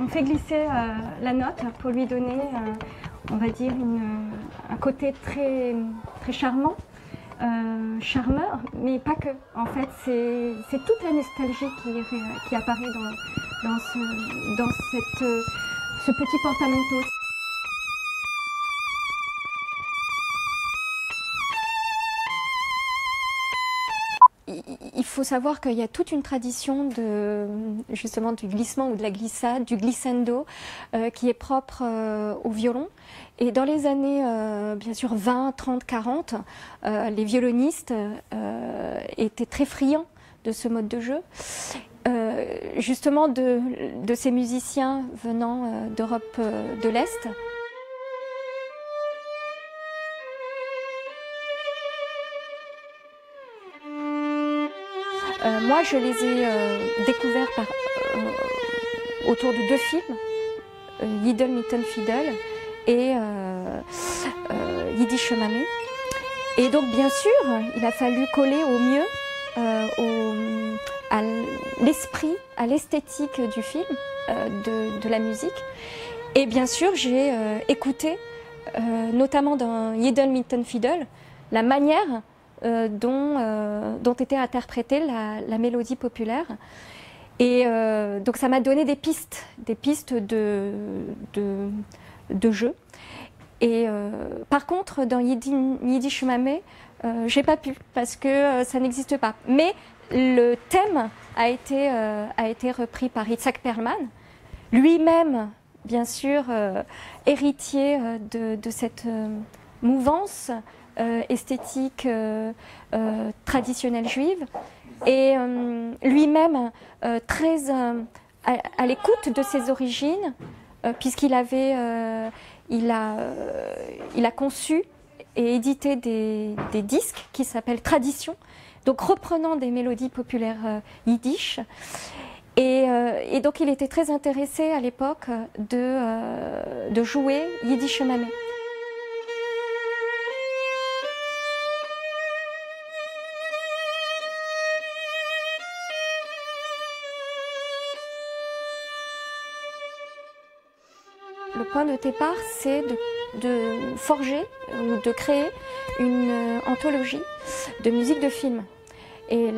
on fait glisser la note pour lui donner, on va dire, un côté très, très charmant, charmeur, mais pas que. En fait, c'est toute la nostalgie qui apparaît dans ce petit portamento. Il faut savoir qu'il y a toute une tradition justement du glissement ou de la glissade, du glissando, qui est propre au violon. Et dans les années, bien sûr, 20, 30, 40, les violonistes étaient très friands de ce mode de jeu. Justement de ces musiciens venant d'Europe de l'Est. Moi, je les ai découverts autour de deux films, Yiddle Mitten Fiddle et Yiddish Mamé. Et donc, bien sûr, il a fallu coller au mieux à l'esprit, à l'esthétique du film, de la musique. Et bien sûr, j'ai écouté, notamment dans Yiddle Mitten Fiddle, la manière dont était interprétée la mélodie populaire. Et donc ça m'a donné des pistes de jeu. Et par contre, dans Yiddish Mamé, j'ai pas pu parce que ça n'existe pas. Mais le thème a été repris par Itzhak Perlman, lui-même, bien sûr, héritier de cette mouvance esthétique traditionnelle juive, et lui-même très à l'écoute de ses origines, puisqu'il il a conçu et édité des disques qui s'appellent Tradition, donc reprenant des mélodies populaires yiddish. Et donc il était très intéressé à l'époque de jouer Yiddish Mamé. Le point de départ, c'est de forger ou de créer une anthologie de musique de film. Et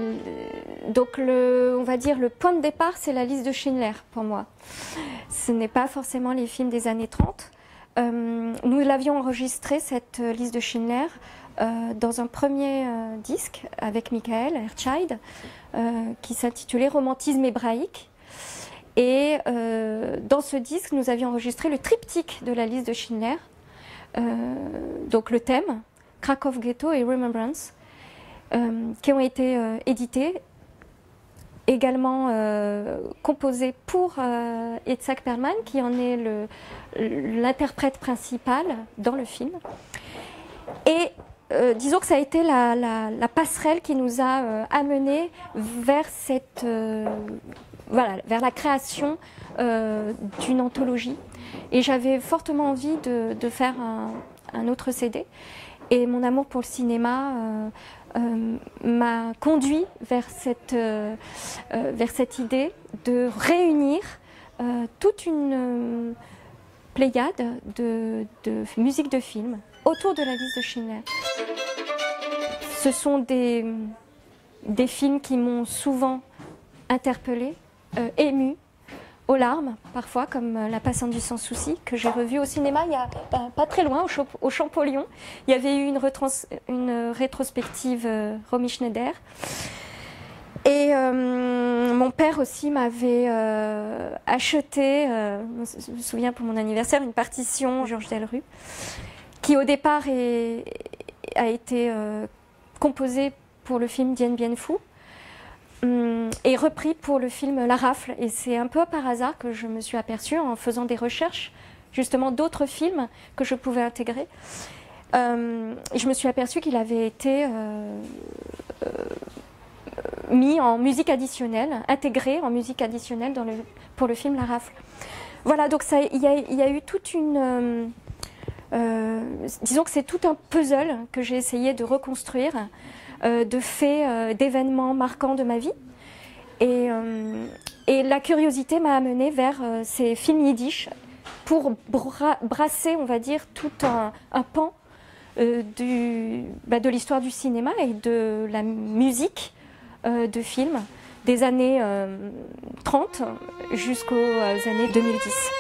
donc, on va dire, le point de départ, c'est la liste de Schindler pour moi. Ce n'est pas forcément les films des années 30. Nous l'avions enregistré, cette liste de Schindler, dans un premier disque avec Michael Ertscheid, qui s'intitulait Romantisme hébraïque. Et dans ce disque, nous avions enregistré le triptyque de la liste de Schindler, donc le thème, Krakow Ghetto et Remembrance, qui ont été édités, également composés pour Itzhak Perlman, qui en est l'interprète principal dans le film. Et disons que ça a été la passerelle qui nous a amenés vers vers la création d'une anthologie. Et j'avais fortement envie de faire un autre CD. Et mon amour pour le cinéma m'a conduit vers cette idée de réunir toute une pléiade de musique de film autour de la liste de Schindler. Ce sont des films qui m'ont souvent interpellée, émue, aux larmes parfois, comme La Passante du Sans Souci, que j'ai revu au cinéma il y a pas très loin, au Champollion. Il y avait eu une rétrospective Romy Schneider. Et mon père aussi m'avait acheté, je me souviens pour mon anniversaire, une partition Georges Delru, qui au départ a été composée pour le film Dien Bien Phu, et repris pour le film La Rafle. Et c'est un peu par hasard que je me suis aperçue, en faisant des recherches justement d'autres films que je pouvais intégrer, et je me suis aperçue qu'il avait été mis en musique additionnelle, intégré en musique additionnelle pour le film La Rafle. Voilà, donc il y a eu toute une... disons que c'est tout un puzzle que j'ai essayé de reconstruire, de faits, d'événements marquants de ma vie. Et la curiosité m'a amenée vers ces films yiddish pour brasser, on va dire, tout un pan de l'histoire du cinéma et de la musique de films des années 30 jusqu'aux années 2010.